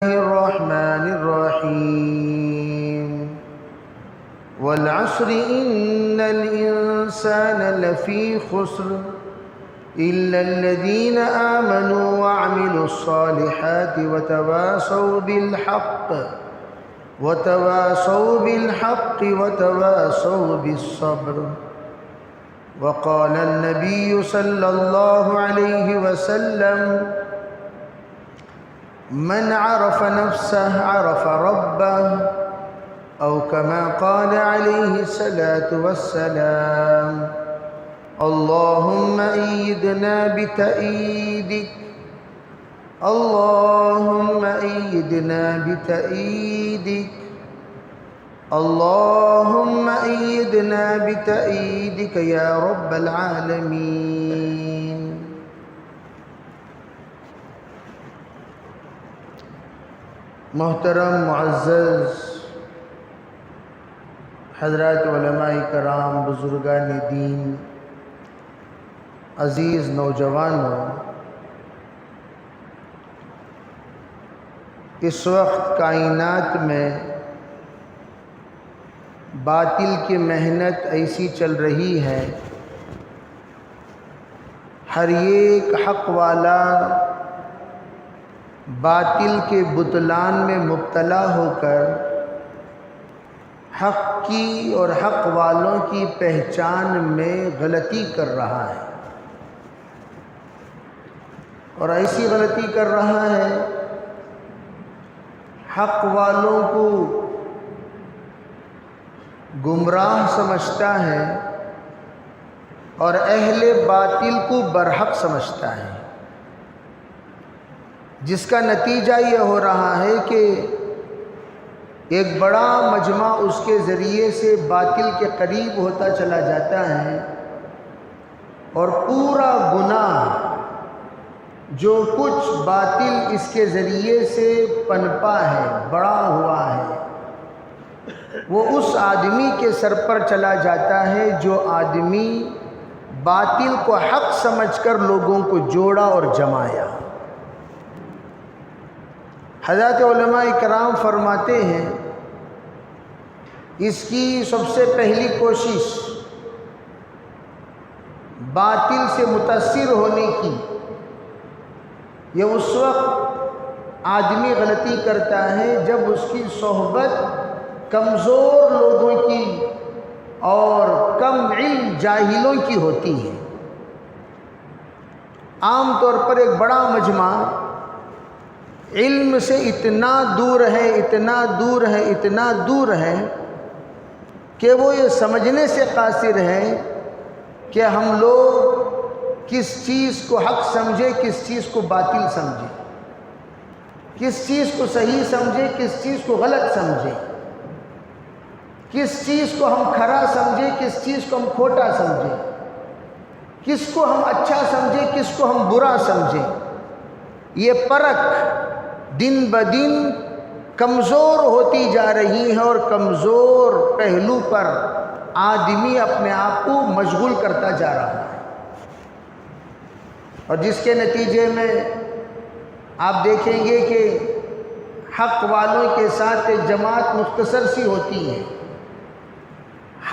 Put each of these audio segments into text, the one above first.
الرحمن الرحيم والعصر إن الإنسان لفي خسر إلا الذين آمنوا وعملوا الصالحات وتواصوا بالحق وتواصوا بالصبر. وقال النبي صلى الله عليه وسلم: من عرف نفسه عرف ربه، أو كما قال عليه الصلاة والسلام. اللهم أيدنا بتأييدك، اللهم أيدنا بتأييدك، اللهم أيدنا بتأييدك يا رب العالمين. محترم معزز حضرات علماء کرام، بزرگان دین، عزیز نوجوانوں، اس وقت کائنات میں باطل کی محنت ایسی چل رہی ہے، ہر ایک حق والا باطل کے بطلان میں مبتلا ہو کر حق کی اور حق والوں کی پہچان میں غلطی کر رہا ہے، اور ایسی غلطی کر رہا ہے حق والوں کو گمراہ سمجھتا ہے اور اہل باطل کو برحق سمجھتا ہے، جس کا نتیجہ یہ ہو رہا ہے کہ ایک بڑا مجمع اس کے ذریعے سے باطل کے قریب ہوتا چلا جاتا ہے، اور پورا گناہ جو کچھ باطل اس کے ذریعے سے پنپا ہے، بڑا ہوا ہے، وہ اس آدمی کے سر پر چلا جاتا ہے جو آدمی باطل کو حق سمجھ کر لوگوں کو جوڑا اور جمایا۔ حضرات علماء کرام فرماتے ہیں اس کی سب سے پہلی کوشش باطل سے متاثر ہونے کی یہ اس وقت آدمی غلطی کرتا ہے جب اس کی صحبت کمزور لوگوں کی اور کم علم جاہلوں کی ہوتی ہے۔ عام طور پر ایک بڑا مجمع علم سے اتنا دور ہے، اتنا دور ہے، اتنا دور ہے کہ وہ یہ سمجھنے سے قاصر ہے کہ ہم لوگ کس چیز کو حق سمجھے، کس چیز کو باطل سمجھے، کس چیز کو صحیح سمجھے، کس چیز کو غلط سمجھے، کس چیز کو ہم کھرا سمجھے، کس چیز کو ہم کھوٹا سمجھے، کس کو ہم اچھا سمجھے، کس کو ہم برا سمجھے۔ یہ پرکھ دن بدن کمزور ہوتی جا رہی ہے، اور کمزور پہلو پر آدمی اپنے آپ کو مشغول کرتا جا رہا ہے، اور جس کے نتیجے میں آپ دیکھیں گے کہ حق والوں کے ساتھ ایک جماعت مختصر سی ہوتی ہے،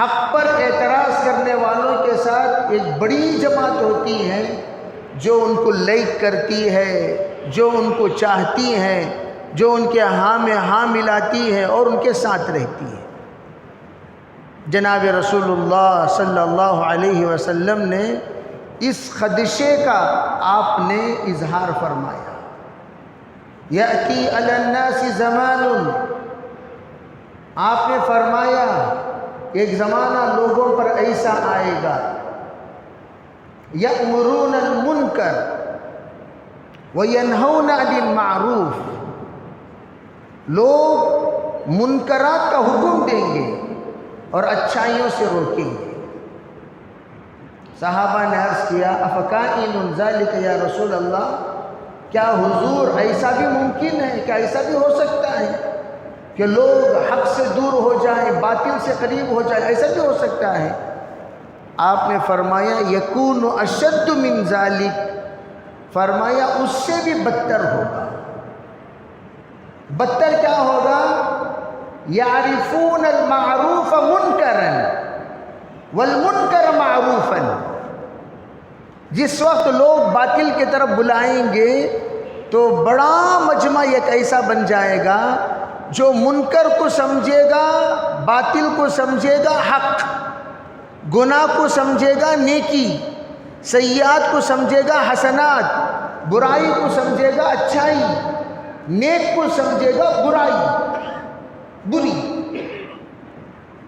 حق پر اعتراض کرنے والوں کے ساتھ ایک بڑی جماعت ہوتی ہے جو ان کو لائک کرتی ہے، جو ان کو چاہتی ہے، جو ان کے ہاں میں ہاں ملاتی ہے اور ان کے ساتھ رہتی ہے۔ جناب رسول اللہ صلی اللہ علیہ وسلم نے اس خدشے کا آپ نے اظہار فرمایا۔ یأتی علی الناس زمان، آپ نے فرمایا ایک زمانہ لوگوں پر ایسا آئے گا، یأمرون المنکر وینہون عن المعروف، لوگ منکرات کا حکم دیں گے اور اچھائیوں سے روکیں گے۔ صحابہ نے عرض کیا افکائن ذالک یا رسول اللہ، کیا حضور ایسا بھی ممکن ہے، کیا ایسا بھی ہو سکتا ہے کہ لوگ حق سے دور ہو جائیں، باطل سے قریب ہو جائیں، ایسا بھی ہو سکتا ہے؟ آپ نے فرمایا یکون اشد من ذالک، فرمایا اس سے بھی بدتر ہوگا۔ بدتر کیا ہوگا؟ یعرفون المعروف منکرا والمنکر معروفا. جس وقت لوگ باطل کی طرف بلائیں گے تو بڑا مجمع ایک ایسا بن جائے گا جو منکر کو سمجھے گا باطل کو سمجھے گا حق، گناہ کو سمجھے گا نیکی، سیئات کو سمجھے گا حسنات، برائی کو سمجھے گا اچھائی، نیک کو سمجھے گا بری.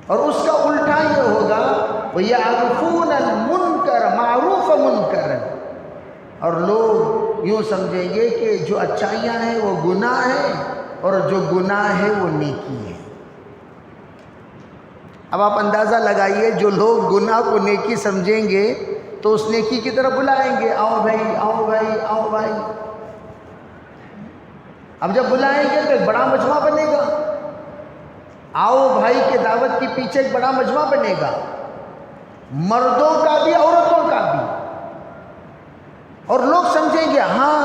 اور اس کا الٹا یہ ہوگا وَيَعْرِفُونَ الْمُنْكَرَ مَعْرُوفَ مُنْكَرًا. اور لوگ یوں سمجھیں گے کہ جو اچھائیاں ہیں وہ گناہ ہیں اور جو گناہ ہے وہ نیکی ہے. اب آپ اندازہ لگائیے، جو لوگ گناہ کو نیکی سمجھیں گے تو اس نیکی کی طرف بلائیں گے، آؤ بھائی آؤ بھائی آؤ بھائی. اب جب بلائیں گے تو ایک بڑا مجمع بنے گا، آؤ بھائی کے دعوت کے پیچھے ایک بڑا مجمع بنے گا، مردوں کا بھی عورتوں کا بھی. اور لوگ سمجھیں گے ہاں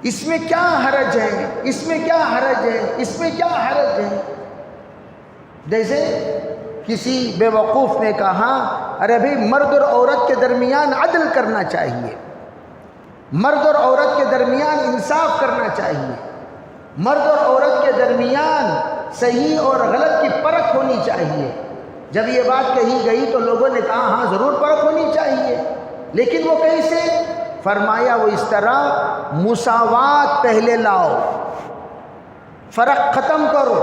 اس میں کیا حرج ہے، اس میں کیا حرج ہے، اس میں کیا حرج ہے. جیسے کسی بے وقوف نے کہا ارے بھائی مرد اور عورت کے درمیان عدل کرنا چاہیے، مرد اور عورت کے درمیان انصاف کرنا چاہیے، مرد اور عورت کے درمیان صحیح اور غلط کی پرکھ ہونی چاہیے. جب یہ بات کہی گئی تو لوگوں نے کہا ہاں ضرور پرکھ ہونی چاہیے، لیکن وہ کیسے؟ فرمایا وہ اس طرح مساوات پہلے لاؤ، فرق ختم کرو.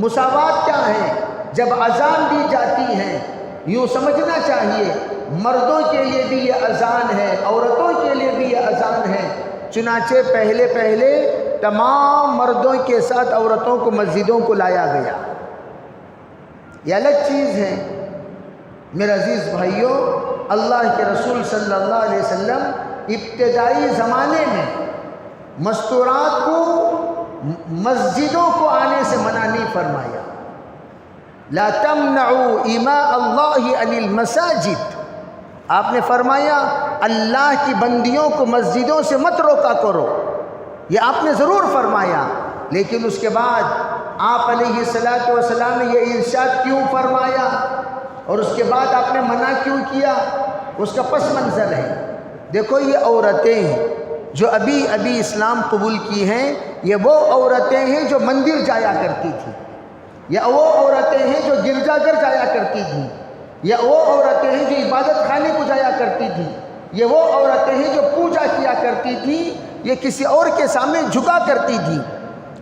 مساوات کیا ہے؟ جب اذان دی جاتی ہے یوں سمجھنا چاہیے مردوں کے لیے بھی یہ اذان ہے، عورتوں کے لیے بھی یہ اذان ہے. چنانچہ پہلے تمام مردوں کے ساتھ عورتوں کو مسجدوں کو لایا گیا. یہ الگ چیز ہے. میرے عزیز بھائیوں، اللہ کے رسول صلی اللہ علیہ وسلم ابتدائی زمانے میں مستورات کو مسجدوں کو آنے سے منع نہیں فرمایا. لا تمنعوا اماء اللہ عن المساجد. آپ نے فرمایا اللہ کی بندیوں کو مسجدوں سے مت روکا کرو، یہ آپ نے ضرور فرمایا. لیکن اس کے بعد آپ علیہ السلام نے یہ ارشاد کیوں فرمایا اور اس کے بعد آپ نے منع کیوں کیا؟ اس کا پس منظر ہے. دیکھو یہ عورتیں جو ابھی اسلام قبول کی ہیں، یہ وہ عورتیں ہیں جو مندر جایا کرتی تھیں، یا وہ عورتیں ہیں جو گرجا گھر جایا کرتی تھیں، یا وہ عورتیں ہیں جو عبادت خانے کو جایا کرتی تھیں، یہ وہ عورتیں ہیں جو پوجا کیا کرتی تھیں، یہ کسی اور کے سامنے جھکا کرتی تھی.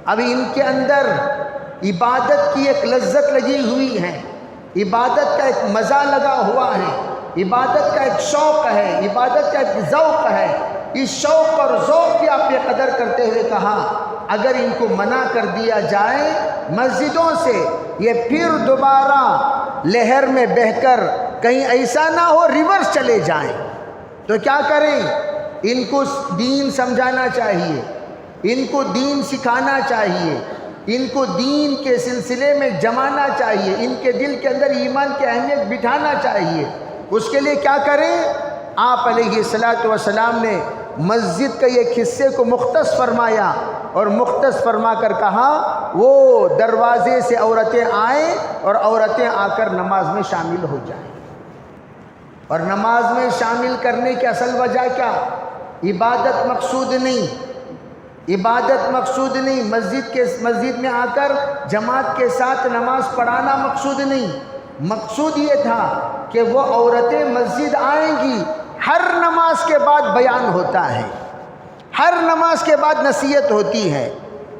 ابھی ان کے اندر عبادت کی ایک لذت لگی ہوئی ہے، عبادت کا ایک مزہ لگا ہوا ہے، عبادت کا ایک شوق ہے، عبادت کا ایک ذوق ہے. اس شوق اور ذوق کی آپ نے قدر کرتے ہوئے کہا اگر ان کو منع کر دیا جائے مسجدوں سے، یہ پھر دوبارہ لہر میں بہہ کر کہیں ایسا نہ ہو ریورس چلے جائیں تو کیا کریں؟ ان کو دین سمجھانا چاہیے، ان کو دین سکھانا چاہیے، ان کو دین کے سلسلے میں جمانا چاہیے، ان کے دل کے اندر ایمان کی اہمیت بٹھانا چاہیے. اس کے لیے کیا کریں؟ آپ علیہ السلام نے مسجد کے ایک حصے کو مختص فرمایا اور مختص فرما کر کہا وہ دروازے سے عورتیں آئیں اور عورتیں آ کر نماز میں شامل ہو جائیں. اور نماز میں شامل کرنے کی اصل وجہ کیا؟ عبادت مقصود نہیں، عبادت مقصود نہیں، مسجد میں آ کر جماعت کے ساتھ نماز پڑھانا مقصود نہیں. مقصود یہ تھا کہ وہ عورتیں مسجد آئیں گی، ہر نماز کے بعد بیان ہوتا ہے، ہر نماز کے بعد نصیحت ہوتی ہے،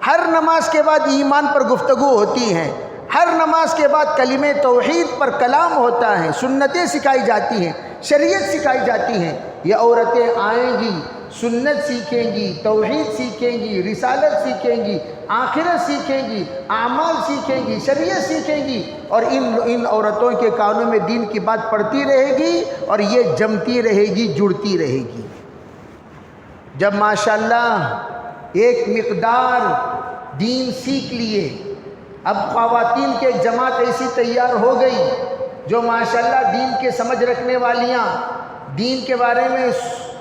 ہر نماز کے بعد ایمان پر گفتگو ہوتی ہے، ہر نماز کے بعد کلمہ توحید پر کلام ہوتا ہے، سنتیں سکھائی جاتی ہیں، شریعت سکھائی جاتی ہیں. یہ عورتیں آئیں گی، سنت سیکھیں گی، توحید سیکھیں گی، رسالت سیکھیں گی، آخرت سیکھیں گی، اعمال سیکھیں گی، شریعت سیکھیں گی، اور ان عورتوں کے کانوں میں دین کی بات پڑتی رہے گی اور یہ جمتی رہے گی، جڑتی رہے گی. جب ماشاءاللہ ایک مقدار دین سیکھ لیے، اب خواتین کے ایک جماعت ایسی تیار ہو گئی جو ماشاءاللہ دین کے سمجھ رکھنے والیاں، دین کے بارے میں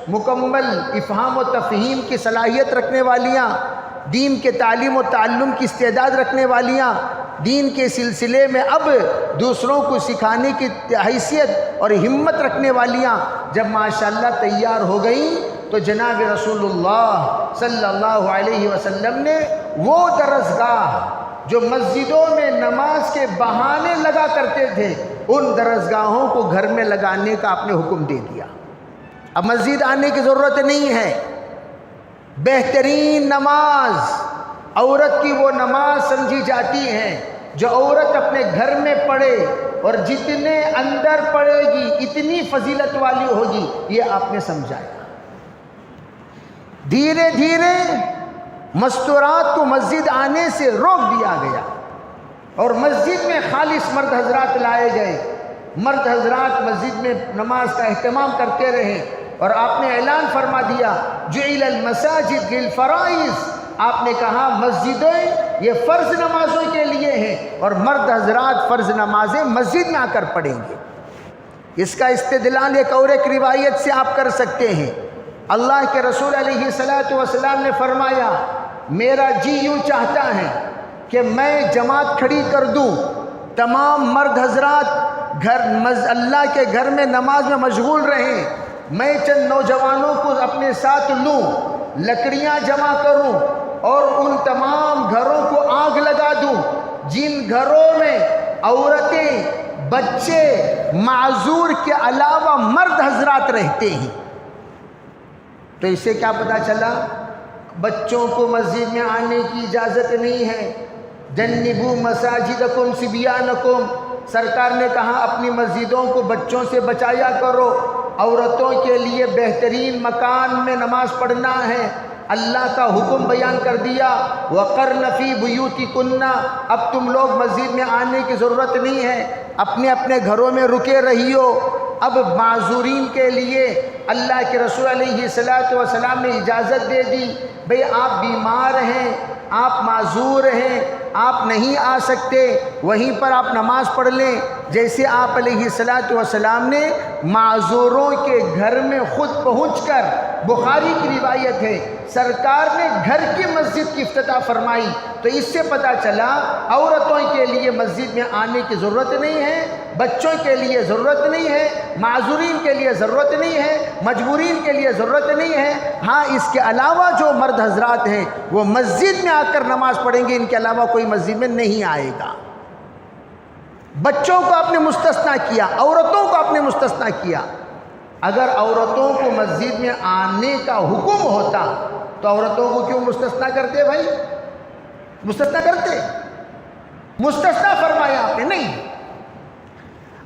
مکمل افہام و تفہیم کی صلاحیت رکھنے والیاں، دین کے تعلیم و تعلم کی استعداد رکھنے والیاں، دین کے سلسلے میں اب دوسروں کو سکھانے کی حیثیت اور ہمت رکھنے والیاں جب ماشاءاللہ تیار ہو گئیں تو جناب رسول اللہ صلی اللہ علیہ وسلم نے وہ درسگاہ جو مسجدوں میں نماز کے بہانے لگا کرتے تھے، ان درسگاہوں کو گھر میں لگانے کا آپ نے حکم دے دیا۔ اب مسجد آنے کی ضرورت نہیں ہے۔ بہترین نماز عورت کی وہ نماز سمجھی جاتی ہے جو عورت اپنے گھر میں پڑھے، اور جتنے اندر پڑھے گی اتنی فضیلت والی ہوگی، یہ آپ نے سمجھایا۔ دھیرے دھیرے مستورات کو مسجد آنے سے روک دیا گیا اور مسجد میں خالص مرد حضرات لائے گئے۔ مرد حضرات مسجد میں نماز کا اہتمام کرتے رہے، اور آپ نے اعلان فرما دیا جعل المساجد للفرائض، آپ نے کہا مسجدیں یہ فرض نمازوں کے لیے ہیں، اور مرد حضرات فرض نمازیں مسجد میں آ کر پڑھیں گے۔ اس کا استدلال ایک اور ایک روایت سے آپ کر سکتے ہیں۔ اللہ کے رسول علیہ الصلوۃ والسلام نے فرمایا میرا جی یوں چاہتا ہے کہ میں جماعت کھڑی کر دوں، تمام مرد حضرات اللہ کے گھر میں نماز میں مشغول رہیں، میں چند نوجوانوں کو اپنے ساتھ لوں، لکڑیاں جمع کروں اور ان تمام گھروں کو آگ لگا دوں جن گھروں میں عورتیں، بچے، معذور کے علاوہ مرد حضرات رہتے ہیں۔ تو اس سے کیا پتہ چلا؟ بچوں کو مسجد میں آنے کی اجازت نہیں ہے۔ جنبوا مساجدکم صبیانکم، سرکار نے کہا اپنی مسجدوں کو بچوں سے بچایا کرو۔ عورتوں کے لیے بہترین مکان میں نماز پڑھنا ہے، اللہ کا حکم بیان کر دیا وَقَرْنَ فِي بُيُوتِكُنَّ، اب تم لوگ مسجد میں آنے کی ضرورت نہیں ہے، اپنے اپنے گھروں میں رکے رہیو۔ اب معذورین کے لیے اللہ کے رسول علیہ الصلوۃ والسلام نے اجازت دے دی، بھئی آپ بیمار ہیں، آپ معذور ہیں، آپ نہیں آ سکتے، وہیں پر آپ نماز پڑھ لیں۔ جیسے آپ علیہ الصلوۃ والسلام نے معذوروں کے گھر میں خود پہنچ کر، بخاری کی روایت ہے، سرکار نے گھر کی مسجد کی افتتاح فرمائی۔ تو اس سے پتہ چلا عورتوں کے لیے مسجد میں آنے کی ضرورت نہیں ہے، بچوں کے لیے ضرورت نہیں ہے، معذورین کے لیے ضرورت نہیں ہے، مجبورین کے لیے ضرورت نہیں ہے۔ ہاں اس کے علاوہ جو مرد حضرات ہیں وہ مسجد میں آ کر نماز پڑھیں گے، ان کے علاوہ کوئی مسجد میں نہیں آئے گا۔ بچوں کو آپ نے مستثنیٰ کیا، عورتوں کو آپ نے مستثنیٰ کیا۔ اگر عورتوں کو مسجد میں آنے کا حکم ہوتا تو عورتوں کو کیوں مستثنیٰ کرتے بھائی؟ مستثنیٰ کرتے؟ مستثنیٰ فرمایا آپ نے نہیں۔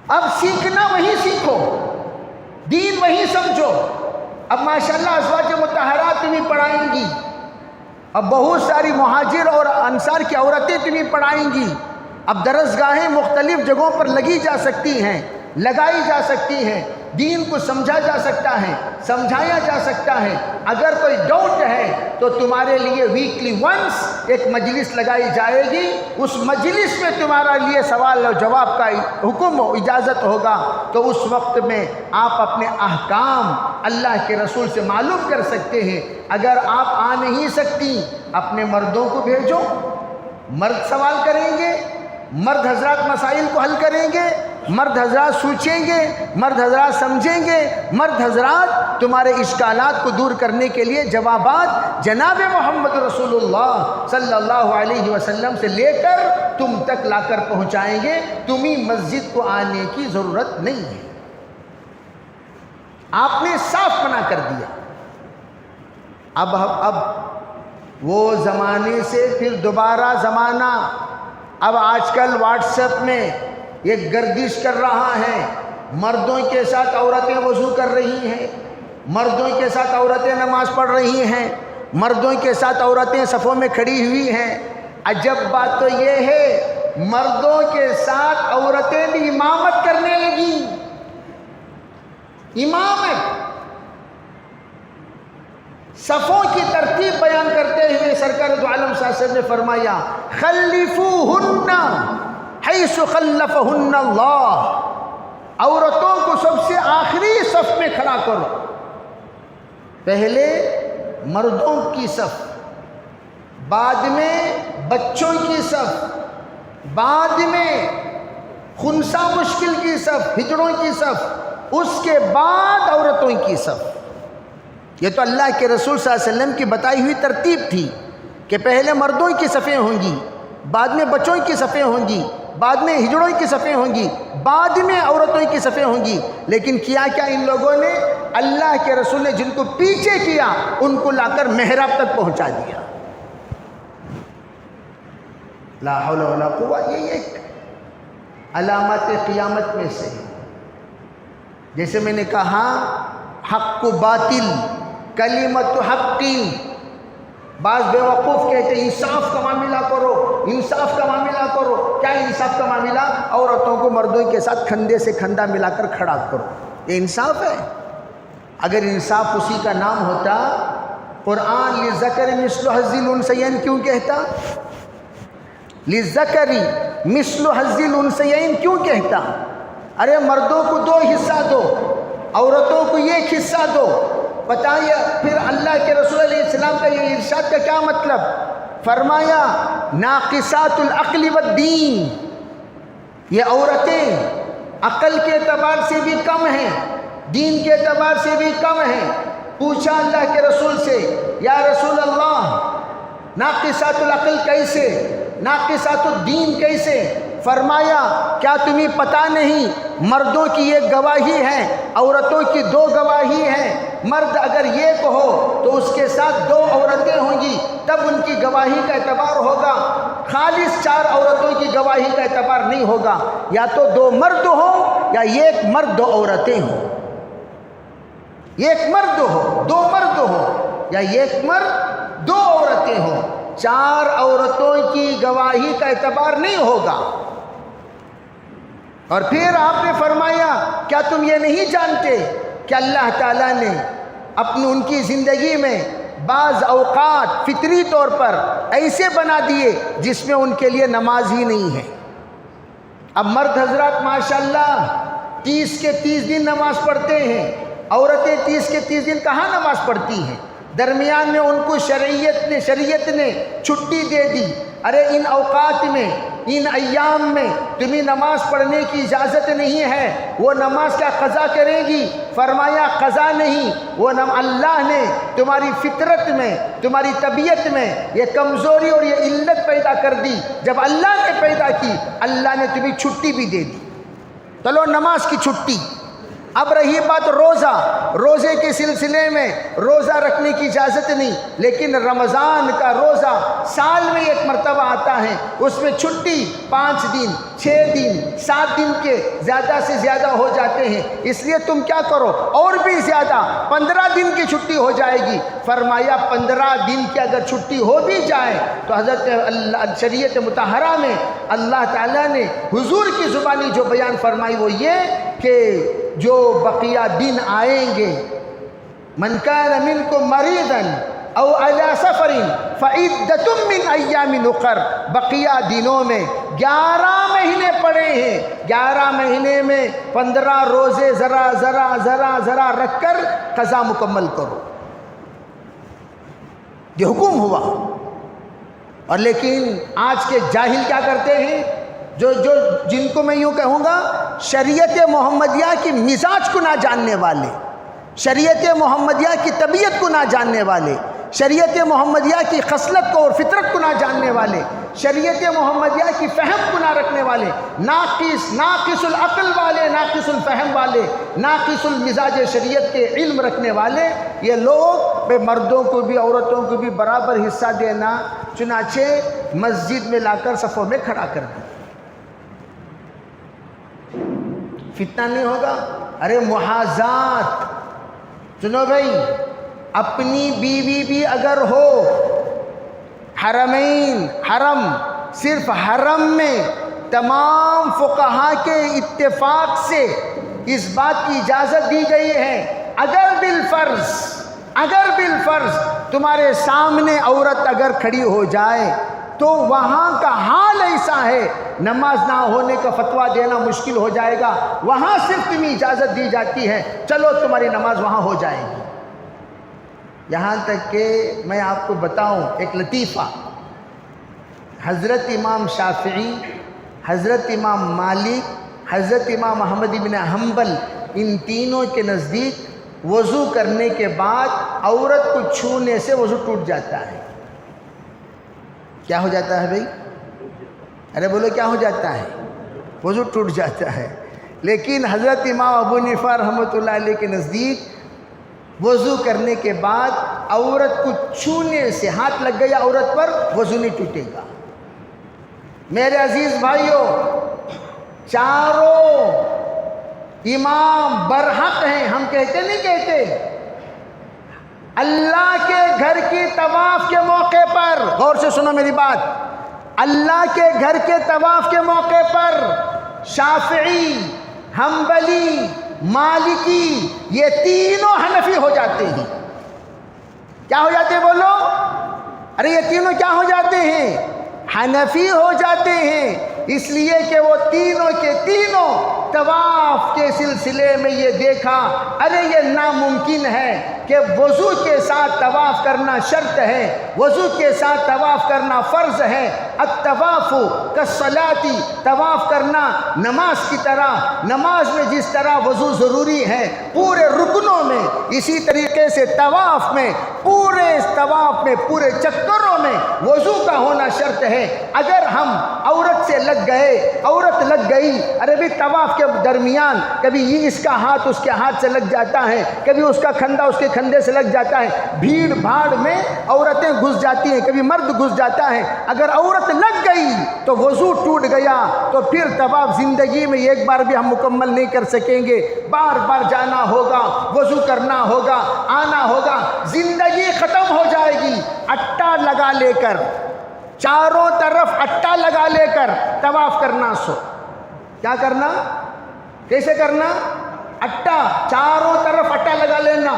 اب سیکھنا وہیں سیکھو، دین وہیں سمجھو۔ اب ماشاءاللہ ازواج مطہرات تمہیں پڑھائیں گی، اب بہت ساری مہاجر اور انصار کی عورتیں تمہیں پڑھائیں گی۔ اب درسگاہیں مختلف جگہوں پر لگی جا سکتی ہیں، لگائی جا سکتی ہیں، دین کو سمجھا جا سکتا ہے، سمجھایا جا سکتا ہے۔ اگر کوئی ڈاؤٹ ہے تو تمہارے لیے ویکلی ونس ایک مجلس لگائی جائے گی، اس مجلس میں تمہارا لیے سوال اور جواب کا حکم و اجازت ہوگا، تو اس وقت میں آپ اپنے احکام اللہ کے رسول سے معلوم کر سکتے ہیں۔ اگر آپ آ نہیں سکتی اپنے مردوں کو بھیجو، مرد سوال کریں گے، مرد حضرات مسائل کو حل کریں گے، مرد حضرات سوچیں گے، مرد حضرات سمجھیں گے، مرد حضرات تمہارے اشکالات کو دور کرنے کے لیے جوابات جناب محمد رسول اللہ صلی اللہ علیہ وسلم سے لے کر تم تک لا کر پہنچائیں گے۔ تمہیں مسجد کو آنے کی ضرورت نہیں ہے۔ آپ نے صاف منع کر دیا۔ اب وہ زمانے سے پھر دوبارہ زمانہ، اب آج کل واٹس ایپ میں یہ گردش کر رہا ہے، مردوں کے ساتھ عورتیں وضو کر رہی ہیں، مردوں کے ساتھ عورتیں نماز پڑھ رہی ہیں، مردوں کے ساتھ عورتیں صفوں میں کھڑی ہوئی ہیں۔ عجب بات تو یہ ہے مردوں کے ساتھ عورتیں بھی امامت کرنے لگی۔ امامت، صفوں کی ترتیب بیان کرتے ہوئے سرکار دو عالم صلی اللہ علیہ وسلم نے فرمایا خلفوہن حیث خلفہن اللہ، عورتوں کو سب سے آخری صف میں کھڑا کرو، پہلے مردوں کی صف، بعد میں بچوں کی صف، بعد میں خنثی مشکل کی صف، ہجڑوں کی صف، اس کے بعد عورتوں کی صف۔ یہ تو اللہ کے رسول صلی اللہ علیہ وسلم کی بتائی ہوئی ترتیب تھی کہ پہلے مردوں کی صفیں ہوں گی، بعد میں بچوں کی صفیں ہوں گی، بعد میں ہجڑوں کی صفیں ہوں گی، بعد میں عورتوں کی صفیں ہوں گی۔ لیکن کیا ان لوگوں نے؟ اللہ کے رسول نے جن کو پیچھے کیا ان کو لا کر محراب تک پہنچا دیا۔ لا حول ولا قوہ۔ یہ ایک علامات قیامت میں سے ہے۔ جیسے میں نے کہا حق و باطل، کلمت حق، بعض بے وقوف کہتے ہیں انصاف کا معاملہ کرو، انصاف کا معاملہ کرو۔ کیا انصاف کا معاملہ؟ عورتوں کو مردوں کے ساتھ کھندے سے کھندا ملا کر کھڑا کرو، یہ انصاف ہے؟ اگر انصاف اسی کا نام ہوتا، قرآن للذکر مثل حظ الانثیین کیوں کہتا؟ للذکر مثل حظ الانثیین کیوں کہتا؟ ارے مردوں کو 2 حصہ دو، عورتوں کو 1 حصہ دو۔ بتائیے پھر اللہ کے رسول علیہ السلام کا یہ ارشاد کا کیا مطلب؟ فرمایا ناقصات العقل والدین، یہ عورتیں عقل کے اعتبار سے بھی کم ہیں، دین کے اعتبار سے بھی کم ہیں۔ پوچھا اللہ کے رسول سے، یا رسول اللہ ناقصات العقل کیسے، ناقصات الدین کیسے؟ فرمایا کیا تمہیں پتہ نہیں مردوں کی 1 گواہی ہے، عورتوں کی 2 گواہی ہیں۔ مرد اگر 1 ہو تو اس کے ساتھ 2 عورتیں ہوں گی، تب ان کی گواہی کا اعتبار ہوگا۔ خالص 4 عورتوں کی گواہی کا اعتبار نہیں ہوگا۔ یا تو 2 مرد ہوں یا 1 مرد 2 عورتیں ہوں، 1 مرد ہو 2 مرد ہو، یا 1 مرد 2 عورتیں ہوں، 4 عورتوں کی گواہی کا اعتبار نہیں ہوگا۔ اور پھر آپ نے فرمایا کیا تم یہ نہیں جانتے کہ اللہ تعالیٰ نے ان کی زندگی میں بعض اوقات فطری طور پر ایسے بنا دیے جس میں ان کے لیے نماز ہی نہیں ہے۔ اب مرد حضرات ماشاءاللہ 30 کے 30 دن نماز پڑھتے ہیں، عورتیں 30 کے 30 دن کہاں نماز پڑھتی ہیں؟ درمیان میں ان کو شریعت نے چھٹی دے دی، ارے ان اوقات میں، ان ایام میں تمہیں نماز پڑھنے کی اجازت نہیں ہے۔ وہ نماز کیا قضا کرے گی؟ فرمایا قضا نہیں، وہ اللہ نے تمہاری فطرت میں، تمہاری طبیعت میں یہ کمزوری اور یہ علت پیدا کر دی۔ جب اللہ نے پیدا کی، اللہ نے تمہیں چھٹی بھی دے دی، چلو نماز کی چھٹی۔ اب رہی بات روزے کے سلسلے میں، روزہ رکھنے کی اجازت نہیں، لیکن رمضان کا روزہ سال میں 1 مرتبہ آتا ہے، اس میں چھٹی 5 دن 6 دن 7 دن کے زیادہ سے زیادہ ہو جاتے ہیں۔ اس لیے تم کیا کرو، اور بھی زیادہ 15 دن کی چھٹی ہو جائے گی۔ فرمایا 15 دن کی اگر چھٹی ہو بھی جائے تو حضرت شریعت مطہرہ میں اللہ تعالیٰ نے حضور کی زبانی جو بیان فرمائی وہ یہ کہ جو بقیہ دن آئیں گے، من کان منکم مریضا او علی سفر فعدۃ من ایام اخر، بقیہ دنوں میں 11 مہینے پڑے ہیں، 11 مہینے میں 15 روزے ذرا رکھ کر قضا مکمل کرو۔ یہ حکم ہوا۔ اور لیکن آج کے جاہل کیا کرتے ہیں، جن کو میں یوں کہوں گا شریعت محمدیہ کی مزاج کو نہ جاننے والے، شریعت محمدیہ کی طبیعت کو نہ جاننے والے، شریعت محمدیہ کی خصلت کو اور فطرت کو نہ جاننے والے، شریعت محمدیہ کی فہم کو نہ رکھنے والے، ناقص العقل والے، ناقص الفہم والے، ناقص المزاج شریعت کے علم رکھنے والے، یہ لوگ بے مردوں کو بھی عورتوں کو بھی برابر حصہ دینا، چنانچہ مسجد میں لا کر صفوں میں کھڑا کر دیں۔ فتنہ نہیں ہوگا؟ ارے محاذات، سنو بھائی، اپنی بیوی بھی اگر ہو، حرمین، حرم، صرف حرم میں تمام فقہاء کے اتفاق سے اس بات کی اجازت دی گئی ہے، اگر بالفرض تمہارے سامنے عورت اگر کھڑی ہو جائے تو وہاں کا حال ایسا ہے، نماز نہ ہونے کا فتویٰ دینا مشکل ہو جائے گا، وہاں صرف تمہیں اجازت دی جاتی ہے، چلو تمہاری نماز وہاں ہو جائے گی۔ یہاں تک کہ میں آپ کو بتاؤں ایک لطیفہ، حضرت امام شافعی، حضرت امام مالک، حضرت امام احمد بن حنبل، ان تینوں کے نزدیک وضو کرنے کے بعد عورت کو چھونے سے وضو ٹوٹ جاتا ہے۔ کیا ہو جاتا ہے بھائی؟ ارے بولو کیا ہو جاتا ہے؟ وضو ٹوٹ جاتا ہے۔ لیکن حضرت امام ابو حنیفہ رحمۃ اللہ علیہ کے نزدیک وضو کرنے کے بعد عورت کو چھونے سے، ہاتھ لگ گیا عورت پر، وضو نہیں ٹوٹے گا۔ میرے عزیز بھائیوں، چاروں امام برحق ہیں، ہم کہتے نہیں کہتے؟ اللہ کے گھر کی طواف کے موقع پر، غور سے سنو میری بات، اللہ کے گھر کے طواف کے موقع پر شافعی، حنبلی، مالکی، یہ تینوں حنفی ہو جاتے ہیں۔ کیا ہو جاتے ہیں بولو؟ ارے یہ تینوں کیا ہو جاتے ہیں؟ حنفی ہو جاتے ہیں، اس لیے کہ وہ تینوں کے تینوں طواف کے سلسلے میں یہ دیکھا، ارے یہ ناممکن ہے کہ وضو کے ساتھ طواف کرنا شرط ہے، وضو کے ساتھ طواف کرنا فرض ہے۔ الطواف کالصلاۃ، طواف کرنا نماز کی طرح، نماز میں جس طرح وضو ضروری ہے پورے رکنوں میں، اسی طریقے سے طواف میں، پورے طواف میں، پورے چکروں میں وضو کا ہونا شرط ہے۔ اگر ہم عورت سے لگ گئے، عورت لگ گئی، ارے بھی طواف کے درمیان کبھی یہ اس کا ہاتھ اس کے ہاتھ سے لگ جاتا ہے، کبھی اس کا کھندا اس کے کھندے سے لگ جاتا ہے، بھیڑ بھاڑ میں عورتیں گھس جاتی ہیں، کبھی مرد گھس جاتا ہے، اگر عورت لگ گئی تو وضو ٹوٹ گیا، تو پھر طواف زندگی میں ایک بار بھی ہم مکمل نہیں کر سکیں گے، بار بار جانا ہوگا، وضو کرنا ہوگا، آنا ہوگا، زندگی ختم ہو جائے گی۔ اٹا لگا لے کر، چاروں طرف اٹا لگا لے کر طواف کرنا، سو کیا کرنا؟ کیسے کرنا؟ اٹا، چاروں طرف اٹا لگا لینا،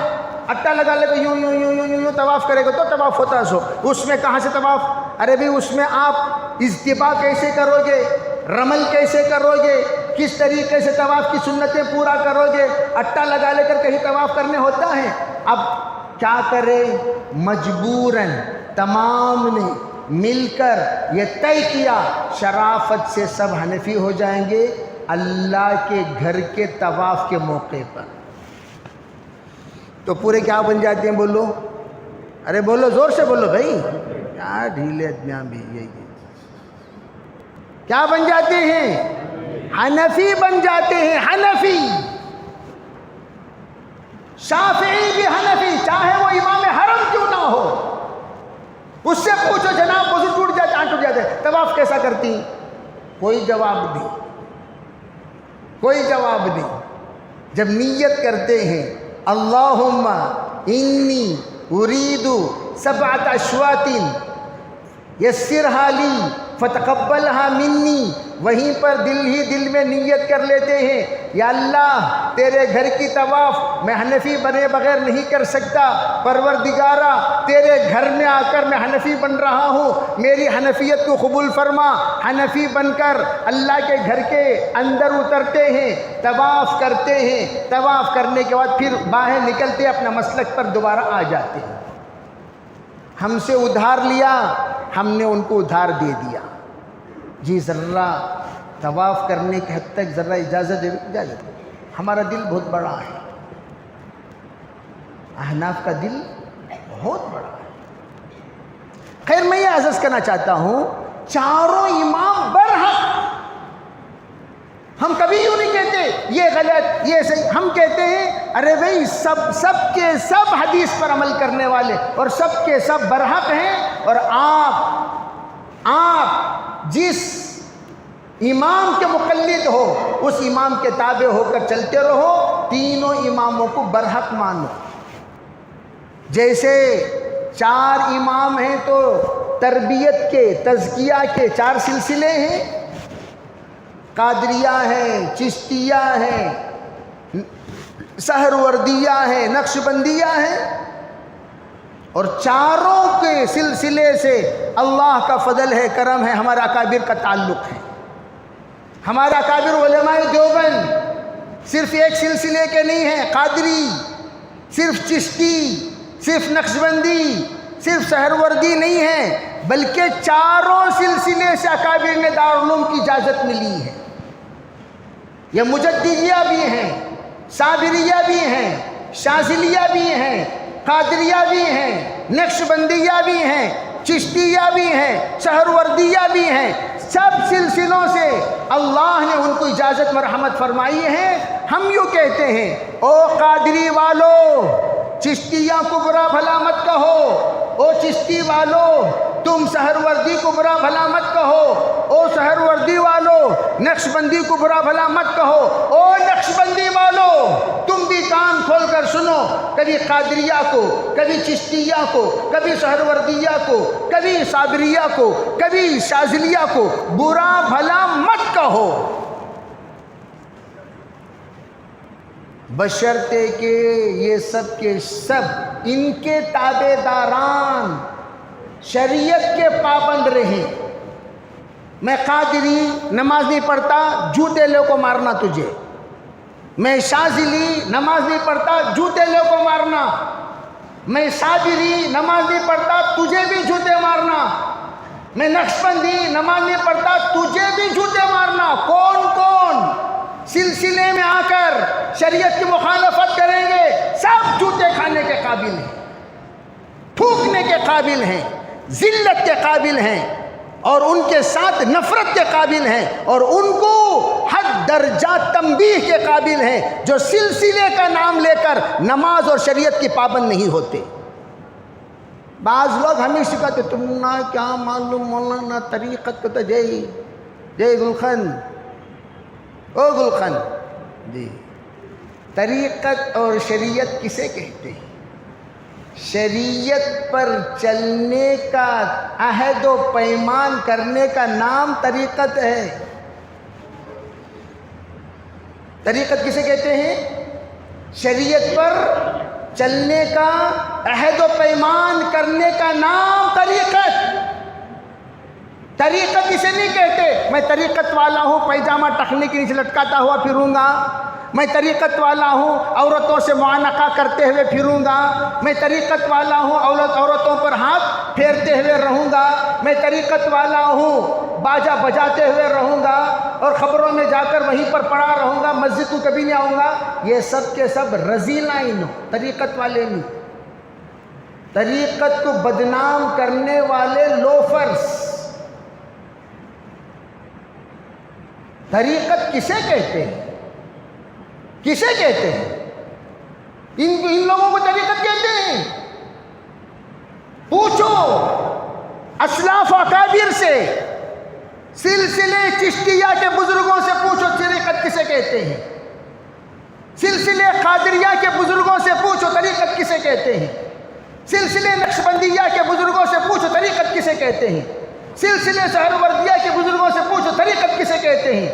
اٹا لگا لے کر یوں یوں یوں یوں یوں طواف کرے گا تو طواف ہوتا ہے۔ سو اس میں کہاں سے طواف؟ ارے بھی اس میں آپ اجتباء کیسے کرو گے، رمل کیسے کرو گے، کس طریقے سے طواف کی سنتیں پورا کرو گے؟ اٹا لگا لے کر کہیں طواف کرنے ہوتا ہے؟ اب کیا کرے؟ مجبوراً تمام نے مل کر یہ طے کیا، شرافت سے سب حنفی ہو جائیں گے اللہ کے گھر کے طواف کے موقع پر۔ تو پورے کیا بن جاتے ہیں بولو؟ ارے بولو، زور سے بولو بھائی، کیا ڈھیلے ادمیاں بھی یہی کیا بن جاتے ہیں؟ حنفی بن جاتے ہیں، حنفی۔ شافعی بھی حنفی، چاہے وہ امام حرم کیوں نہ ہو، اس سے پوچھو جناب وضو ٹوٹ جاتا ہے؟ ٹوٹ جاتا ہے، طواف کیسا کرتی؟ کوئی جواب نہیں، کوئی جواب نہیں۔ جب نیت کرتے ہیں اللہم انی ارید 7 اشواط یسرھا لی فتقبلھا منی، وہیں پر دل ہی دل میں نیت کر لیتے ہیں، یا اللہ تیرے گھر کی طواف میں حنفی بنے بغیر نہیں کر سکتا، پروردگارا تیرے گھر میں آ کر میں حنفی بن رہا ہوں، میری حنفیت کو قبول فرما۔ حنفی بن کر اللہ کے گھر کے اندر اترتے ہیں، طواف کرتے ہیں، طواف کرنے کے بعد پھر باہر نکلتے اپنا مسلک پر دوبارہ آ جاتے ہیں۔ ہم سے ادھار لیا، ہم نے ان کو ادھار دے دیا، جی ذرا طواف کرنے کی حد تک ذرا اجازت دے، اجازت۔ ہمارا دل بہت بڑا ہے، احناف کا دل بہت بڑا ہے۔ خیر میں یہ عرض کرنا چاہتا ہوں، چاروں امام برحق، ہم کبھی یوں نہیں کہتے یہ غلط یہ صحیح، ہم کہتے ہیں ارے بھائی سب کے سب حدیث پر عمل کرنے والے اور سب کے سب برحق ہیں، اور آپ جس امام کے مقلد ہو اس امام کے تابع ہو کر چلتے رہو، تینوں اماموں کو برحق مانو۔ جیسے 4 امام ہیں تو تربیت کے، تزکیہ کے 4 سلسلے ہیں، قادریہ ہیں، چشتیہ ہیں، سہروردیہ ہیں، نقشبندیہ ہیں، اور چاروں کے سلسلے سے اللہ کا فضل ہے، کرم ہے، ہمارے اکابر کا تعلق ہے۔ ہمارے اکابر علماء دیوبند صرف ایک سلسلے کے نہیں ہیں، قادری، صرف چشتی، صرف نقشبندی، صرف سہروردی نہیں ہے بلکہ چاروں سلسلے سے اکابر نے دارالعلوم کی اجازت ملی ہے. یہ مجددیہ بھی ہیں، صابریہ بھی ہیں، شاذلیہ بھی ہیں، قادریہ بھی ہیں، نقشبندیہ بھی ہیں، چشتیہ بھی ہیں، سہروردیہ بھی ہیں. سب سلسلوں سے اللہ نے ان کو اجازت مرحمت فرمائی ہے. ہم یوں کہتے ہیں او قادری والو چشتیہ کو برا بھلا مت کہو، او چشتی والو تم سہروردی کو برا بھلا مت کہو، او سہروردی والو نقشبندی کو برا بھلا مت کہو، او نقشبندی والو تم بھی کان کھول کر سنو، کبھی قادریہ کو، کبھی چشتیہ کو، کبھی سہروردیہ کو، کبھی صابریہ کو، کبھی شاذلیہ کو برا بھلا مت کہو، بشرطے کہ یہ سب کے سب ان کے تابع داران شریعت کے پابند رہیں. میں قادری نماز نہیں پڑھتا، جوتے لے کو مارنا تجھے. میں شاذلی نماز نہیں پڑھتا، جوتے لے کو مارنا. میں صابری نماز نہیں پڑھتا، تجھے بھی جوتے مارنا. میں نقشبندی نماز نہیں پڑھتا، تجھے بھی جوتے مارنا. کون کون سلسلے میں آ کر شریعت کی مخالفت کریں گے سب جوتے کھانے کے قابل ہیں، تھوکنے کے قابل ہیں، ذلت کے قابل ہیں، اور ان کے ساتھ نفرت کے قابل ہیں، اور ان کو حد درجہ تنبیہ کے قابل ہیں جو سلسلے کا نام لے کر نماز اور شریعت کی پابند نہیں ہوتے. بعض لوگ ہمیشہ کہتے تم نہ کیا معلوم مولانا طریقت کو تو جے گلخن او گلخن جی طریقت اور شریعت کسے کہتے ہیں؟ شریعت پر چلنے کا عہد و پیمان کرنے کا نام طریقت ہے. طریقت کسے کہتے ہیں؟ شریعت پر چلنے کا عہد و پیمان کرنے کا نام طریقت. طریقت اسے نہیں کہتے میں طریقت والا ہوں پائجامہ ٹخنے کے نیچے لٹکاتا ہوا پھروں گا، میں طریقت والا ہوں عورتوں سے معانقہ کرتے ہوئے پھروں گا، میں طریقت والا ہوں عورتوں پر ہاتھ پھیرتے ہوئے رہوں گا، میں طریقت والا ہوں باجا بجاتے ہوئے رہوں گا اور خبروں میں جا کر وہیں پر پڑا رہوں گا، مسجد کو کبھی نہیں آؤں گا. یہ سب کے سب رذیلائن طریقت والے نہیں. طریقت کو بدنام کرنے والے لوفرز. طریقت کسے کہتے ہیں؟ کسے کہتے ہیں؟ ان لوگوں کو طریقت کہتے ہیں. پوچھو اسلاف و اکابر سے، سلسلے چشتیہ کے بزرگوں سے پوچھو طریقت کسے کہتے ہیں. سلسلے قادریہ کے بزرگوں سے پوچھو طریقت کسے کہتے ہیں. سلسلے نقشبندیہ کے بزرگوں سے پوچھو طریقت کسے کہتے ہیں. سلسلے سہروردیہ کے بزرگوں سے پوچھو طریقت کسے کہتے ہیں.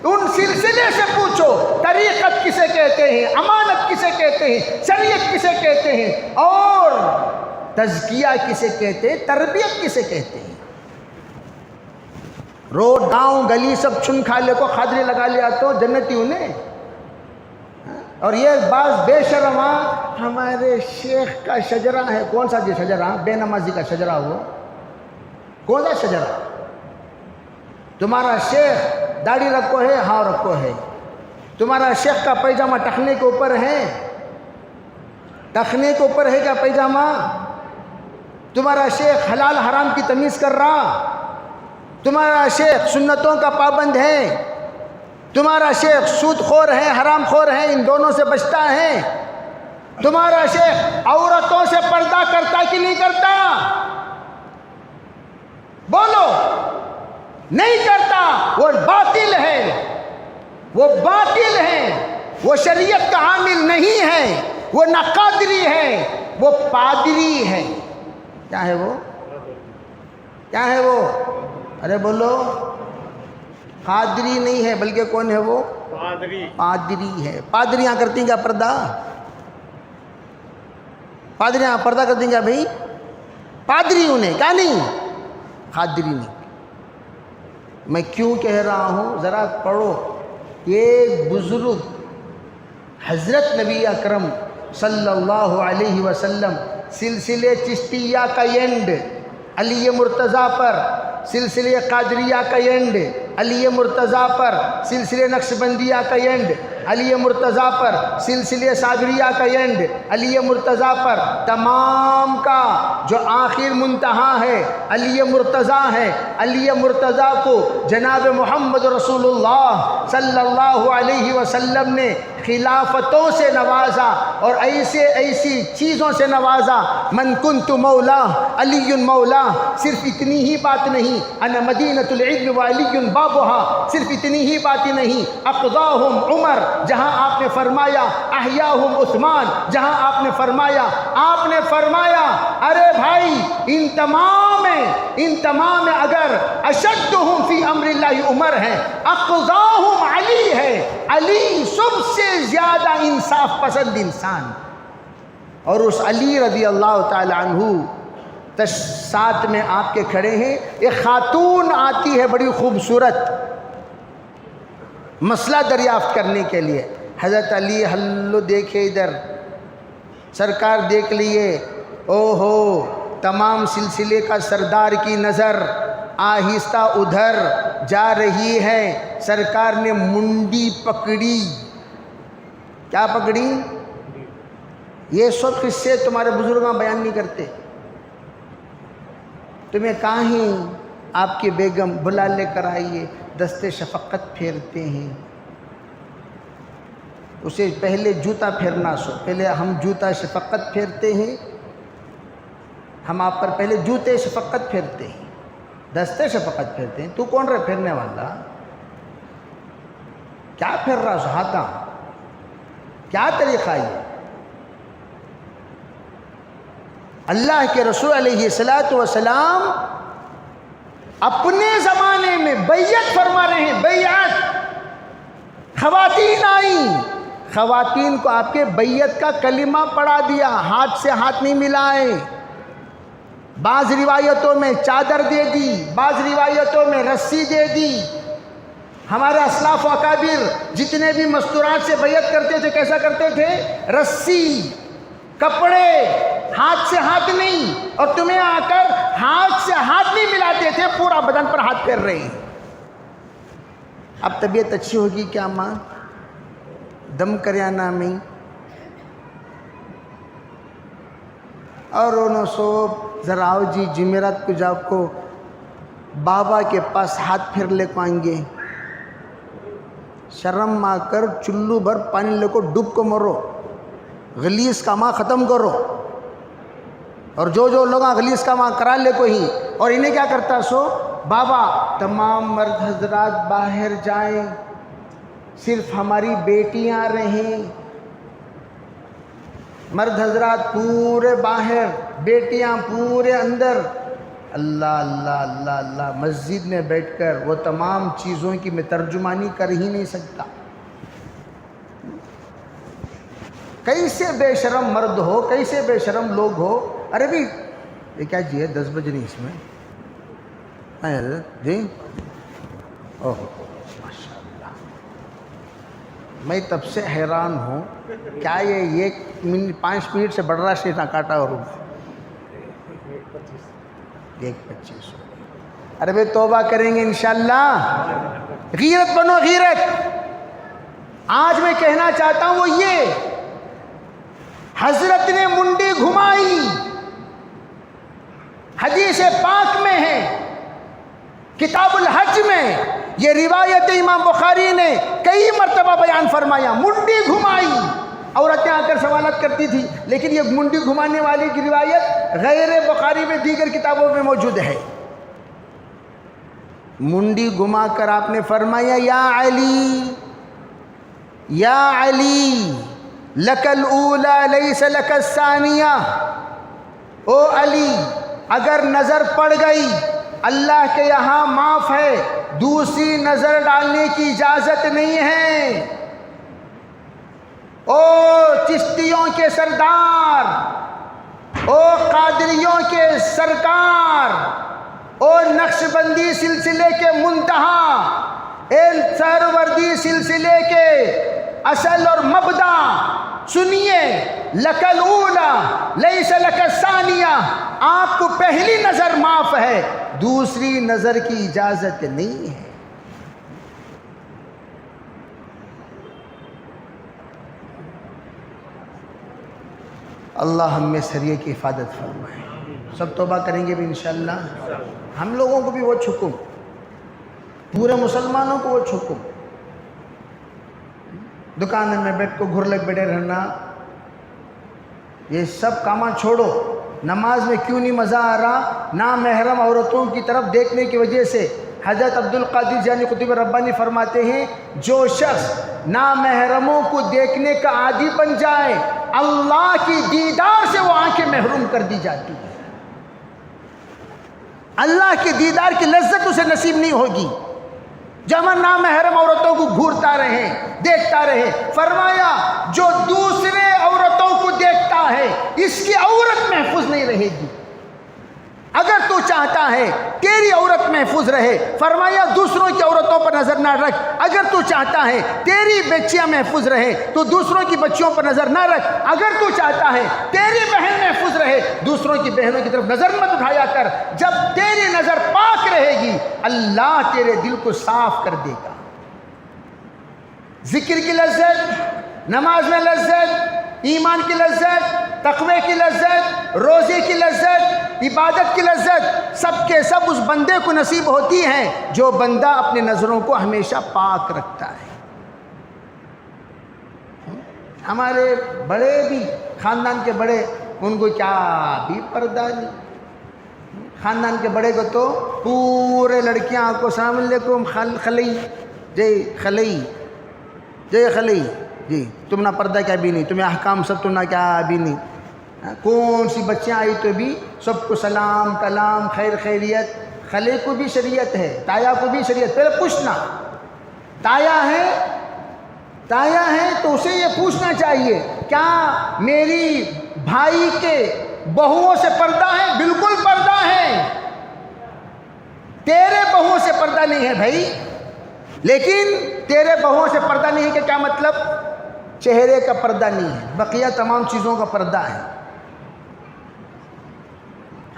ان سلسلے سے پوچھو طریقت کسے کہتے ہیں، امانت کسے کہتے ہیں، شریعت کسے کہتے ہیں، اور تزکیہ کسے کہتے ہیں، تربیت کسے کہتے ہیں. روڈ گاؤں گلی سب چھن کھا لے کو خادری لگا لیا تو جنتی انہیں. اور یہ بعض بے شرما ہمارے شیخ کا شجرہ ہے. کون سا جی شجرہ؟ بے نمازی کا شجرہ. ہوا کون سا شجرہ؟ تمہارا شیخ داڑھی رکھو ہے؟ ہاں رکھو ہے. تمہارا شیخ کا پیجامہ ٹخنے کے اوپر ہے؟ ٹخنے کے اوپر ہے کیا پیجامہ؟ تمہارا شیخ حلال حرام کی تمیز کر رہا؟ تمہارا شیخ سنتوں کا پابند ہے؟ تمہارا شیخ سود خور ہے حرام خور ہے، ان دونوں سے بچتا ہے؟ تمہارا شیخ عورتوں سے پردہ کرتا کہ نہیں کرتا؟ بولو. نہیں کرتا. وہ باطل ہے، وہ باطل ہے، وہ شریعت کا عامل نہیں ہے، وہ نہ قادری ہے، وہ پادری ہے. کیا ہے وہ؟ کیا ہے وہ؟ ارے بولو. قادری نہیں ہے بلکہ کون ہے وہ؟ پادری ہے. پادریاں کرتی ہیں کیا پردہ؟ پادریاں پردہ کرتی ہیں کیا بھائی؟ پادری انہیں کیا نہیں؟ قادری نہیں. میں کیوں کہہ رہا ہوں ذرا پڑھو. ایک بزرگ حضرت نبی اکرم صلی اللہ علیہ وسلم سلسلے چشتیہ کا اینڈ علی مرتضیٰ پر، سلسلے قادریہ کا اینڈ علی مرتضیٰ پر، سلسلے نقشبندیہ کا اینڈ علی مرتضیٰ پر، سلسلے صابریہ کا اینڈ علی مرتضیٰ پر، تمام کا جو آخر منتہا ہے علی مرتضیٰ ہے۔ علی مرتضیٰ کو جناب محمد رسول اللہ صلی اللہ علیہ وسلم نے خلافتوں سے نوازا اور ایسی چیزوں سے نوازا، من کنت مولا علی مولا، صرف اتنی ہی بات نہیں، انا مدینۃ العلم وعلی بابها، صرف اتنی ہی بات نہیں، اقضاہم عمر، جہاں آپ نے فرمایا احیاہم عثمان، جہاں آپ نے فرمایا ارے بھائی ان تمام اگر اشدہم فی امر اللہ عمر ہے، اقضاہم علی ہے، علی سب سے زیادہ انصاف پسند انسان، اور اس علی رضی اللہ تعالی عنہ ساتھ میں آپ کے کھڑے ہیں۔ ایک خاتون آتی ہے بڑی خوبصورت مسئلہ دریافت کرنے کے لیے، حضرت علی ہلو دیکھے ادھر، سرکار دیکھ لیے، او ہو تمام سلسلے کا سردار کی نظر آہستہ ادھر جا رہی ہے، سرکار نے منڈی پکڑی۔ کیا پکڑی؟ یہ سب قصے تمہارے بزرگاں بیان نہیں کرتے، تمہیں کہیں آپ کی بیگم بلا لے کر آئیے، دستے شفقت پھیرتے ہیں، اسے پہلے جوتا پھیرنا سو، پہلے ہم جوتا شفقت پھیرتے ہیں، ہم آپ پر پہلے جوتے شفقت پھیرتے ہیں، دستے شفقت پھیرتے ہیں۔ تو کون رہے پھیرنے والا؟ کیا پھیر رہا سو ہاتھاں؟ کیا طریقہ یہ؟ اللہ کے رسول علیہ السلام اپنے زمانے میں بیعت فرما رہے ہیں، بیعت، خواتین آئیں، خواتین کو آپ کے بیعت کا کلمہ پڑھا دیا، ہاتھ سے ہاتھ نہیں ملائے، بعض روایتوں میں چادر دے دی، بعض روایتوں میں رسی دے دی۔ ہمارے اسلاف و اکابر جتنے بھی مستورات سے بیعت کرتے تھے کیسا کرتے تھے؟ رسی، کپڑے، ہاتھ سے ہاتھ نہیں، اور تمہیں آ کر ہاتھ سے ہاتھ نہیں ملاتے تھے، پورا بدن پر ہاتھ پھیر رہے ہیں۔ اب طبیعت اچھی ہوگی کیا ماں؟ دم کریانہ میں اور انہوں سو ذرا آؤ جی جمعرات کو جاؤ کو بابا کے پاس ہاتھ پھیر لے کو آئیں گے، شرم آ کر چلو بھر پانی لے کو ڈوب کو مرو، غلیظ کا ماں ختم کرو، اور جو لوگ غلیظ کا ماں کرا لے کو ہی، اور انہیں کیا کرتا سو بابا تمام مرد حضرات باہر جائیں، صرف ہماری بیٹیاں رہیں، مرد حضرات پورے باہر، بیٹیاں پورے اندر۔ اللہ اللہ اللہ اللہ، مسجد میں بیٹھ کر وہ تمام چیزوں کی میں ترجمانی کر ہی نہیں سکتا۔ کیسے بے شرم مرد ہو، کیسے بے شرم لوگ ہو۔ ارے بھی یہ کیا جی ہے، 10 بجے نہیں اس میں جی، اوہ ماشاء اللہ، میں تب سے حیران ہوں، کیا یہ 5 منٹ سے بڑھ رہا ہے نہ کاٹا، اور 1:25۔ ارے بھائی توبہ کریں گے انشاءاللہ، غیرت بنو غیرت۔ آج میں کہنا چاہتا ہوں وہ یہ، حضرت نے منڈی گھمائی، حدیث پاک میں ہے، کتاب الحج میں یہ روایت امام بخاری نے کئی مرتبہ بیان فرمایا، منڈی گھمائی۔ عورتیں آ کر سوالات کرتی تھی، لیکن یہ منڈی گھمانے والی کی روایت غیر بخاری میں دیگر کتابوں میں موجود ہے۔ منڈی گھما کر آپ نے فرمایا، یا علی یا علی لک الاولی لیس لک الثانیہ، او علی اگر نظر پڑ گئی اللہ کے یہاں معاف ہے، دوسری نظر ڈالنے کی اجازت نہیں ہے۔ او چشتیوں کے سردار، او قادریوں کے سرکار، او نقشبندی سلسلے کے منتہا، اے سہروردی سلسلے کے اصل اور مبدا، سنیے لکل اولا لیس لک الثانیہ، آپ کو پہلی نظر معاف ہے، دوسری نظر کی اجازت نہیں ہے۔ اللہ ہم میں سریے کی حفاظت فرمائے۔ سب توبہ کریں گے بھی انشاءاللہ۔ ہم لوگوں کو بھی وہ حکم، پورے مسلمانوں کو وہ حکم، دکان میں بیٹھ کو گھر لگ بیٹھے رہنا، یہ سب کاماں چھوڑو۔ نماز میں کیوں نہیں مزہ آ رہا؟ نامحرم عورتوں کی طرف دیکھنے کی وجہ سے۔ حضرت عبد القادر جیلانی قطب ربانی فرماتے ہیں جو شخص نامحرموں کو دیکھنے کا عادی بن جائے، اللہ کی دیدار سے وہ آنکھیں محروم کر دی جاتی ہیں، اللہ کی دیدار کی لذت اسے نصیب نہیں ہوگی۔ جب ہم نامحرم عورتوں کو گھورتا رہے، دیکھتا رہے، فرمایا جو دوسرے عورتوں کو دیکھتا ہے اس کی عورت محفوظ نہیں رہے گی۔ اگر تو چاہتا ہے تیری عورت محفوظ رہے، فرمایا دوسروں کی عورتوں پر نظر نہ رکھ۔ اگر تو چاہتا ہے تیری بچیاں محفوظ رہے تو دوسروں کی بچیوں پر نظر نہ رکھ۔ اگر تو چاہتا ہے تیری بہن محفوظ رہے، دوسروں کی بہنوں کی طرف نظر مت اٹھایا کر۔ جب تیری نظر پاک رہے گی، اللہ تیرے دل کو صاف کر دے گا۔ ذکر کی لذت، نماز میں لذت، ایمان کی لذت، تقوی کی لذت، روزے کی لذت، عبادت کی لذت، سب کے سب اس بندے کو نصیب ہوتی ہیں جو بندہ اپنے نظروں کو ہمیشہ پاک رکھتا ہے۔ ہمارے بڑے بھی، خاندان کے بڑے، ان کو کیا بھی پردہ نہیں۔ خاندان کے بڑے کو تو پورے لڑکیاں کو السلام علیکم خلئی جی خلئی جی خلئی جی، تم نہ پردہ کیا بھی نہیں، تمہیں احکام سب تم نہ کیا بھی نہیں۔ کون سی بچیاں آئی تو بھی سب کو سلام کلام خیر خیریت۔ خلے کو بھی شریعت ہے، تایا کو بھی شریعت۔ پہلے پوچھنا، تایا ہے تو اسے یہ پوچھنا چاہیے کیا میری بھائی کے بہوؤں سے پردہ ہے؟ بالکل پردہ ہے، تیرے بہوؤں سے پردہ نہیں ہے بھائی۔ لیکن تیرے بہوؤں سے پردہ نہیں ہے کہ کیا مطلب؟ چہرے کا پردہ نہیں ہے، بقیہ تمام چیزوں کا پردہ ہے۔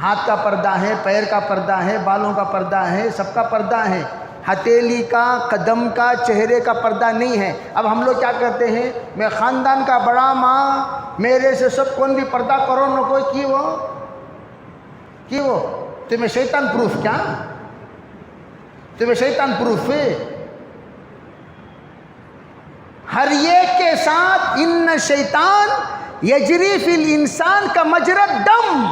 ہاتھ کا پردہ ہے، پیر کا پردہ ہے، بالوں کا پردہ ہے، سب کا پردہ ہے۔ ہتھیلی کا، قدم کا، چہرے کا پردہ نہیں ہے۔ اب ہم لوگ کیا کرتے ہیں، میں خاندان کا بڑا ماں، میرے سے سب کون بھی پردہ کرو نہ کوئی کی وہ تمہیں شیطان پروف کیا؟ تمہیں شیطان پروف ہے؟ ہر ایک کے ساتھ ان شیطان یجری فی الانسان کا مجرى الدم،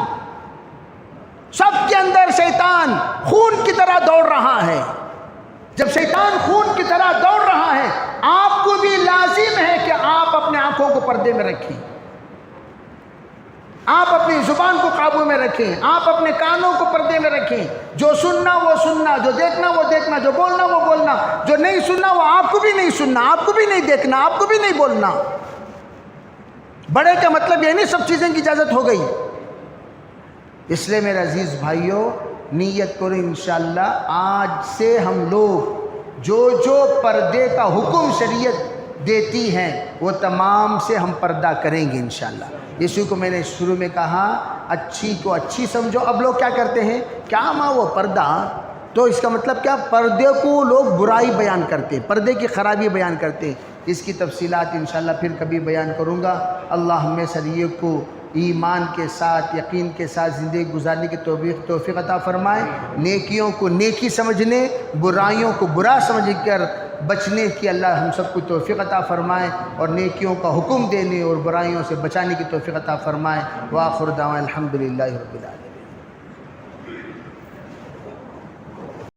سب کے اندر شیطان خون کی طرح دوڑ رہا ہے۔ جب شیطان خون کی طرح دوڑ رہا ہے، آپ کو بھی لازم ہے کہ آپ اپنے آنکھوں کو پردے میں رکھیں، آپ اپنی زبان کو قابو میں رکھیں، آپ اپنے کانوں کو پردے میں رکھیں۔ جو سننا وہ سننا، جو دیکھنا وہ دیکھنا، جو بولنا وہ بولنا، جو نہیں سننا وہ آپ کو بھی نہیں سننا، آپ کو بھی نہیں دیکھنا، آپ کو بھی نہیں بولنا۔ بڑے کا مطلب یہ نہیں سب چیزیں کی اجازت ہو گئی۔ اس لیے میرے عزیز بھائیوں، نیت کرو انشاءاللہ آج سے ہم لوگ جو پردے کا حکم شریعت دیتی ہیں وہ تمام سے ہم پردہ کریں گے انشاءاللہ۔ اسی کو میں نے شروع میں کہا، اچھی کو اچھی سمجھو۔ اب لوگ کیا کرتے ہیں، کیا ماں وہ پردہ، تو اس کا مطلب کیا، پردے کو لوگ برائی بیان کرتے ہیں، پردے کی خرابی بیان کرتے ہیں۔ اس کی تفصیلات انشاءاللہ پھر کبھی بیان کروں گا۔ اللہ ہمیں سریے کو ایمان کے ساتھ، یقین کے ساتھ زندگی گزارنے کی توفیق عطا فرمائے۔ نیکیوں کو نیکی سمجھنے، برائیوں کو برا سمجھ کر بچنے کی اللہ ہم سب کو توفیق عطا فرمائے، اور نیکیوں کا حکم دینے اور برائیوں سے بچانے کی توفیق عطا فرمائے۔ وآخر دعوانا الحمدللہ رب العالمین۔